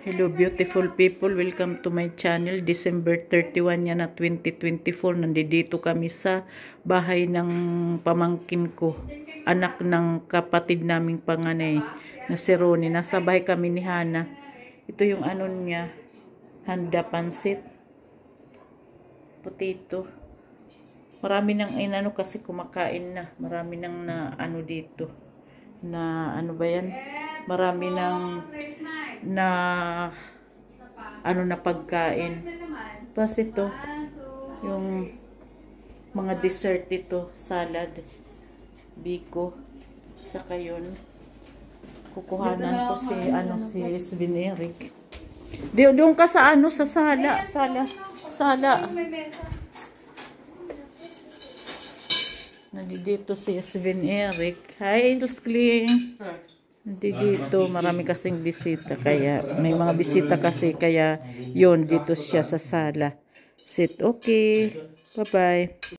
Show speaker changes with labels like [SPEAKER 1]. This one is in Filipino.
[SPEAKER 1] Hello beautiful people, welcome to my channel. December 31 yan na 2024. Nandito kami sa bahay ng pamangkin ko, anak ng kapatid naming panganay na si Ronnie. Nasa bahay kami ni Hana. Ito yung ano niya, handa pansit, potato. Marami nang inano kasi kumakain na. Marami nang na ano dito. Na ano ba yan? Marami nang na ano na pagkain. Plus ito yung mga dessert ito, salad, biko, saka yun kukuhanan ko si Sven Eric. Doon ka sa ano sa sala. Nandito si Sven Eric. Hi, Luskling. Dito marami kasing bisita, kaya may mga bisita kasi, kaya yun dito siya sa sala. Sit, okay, bye bye.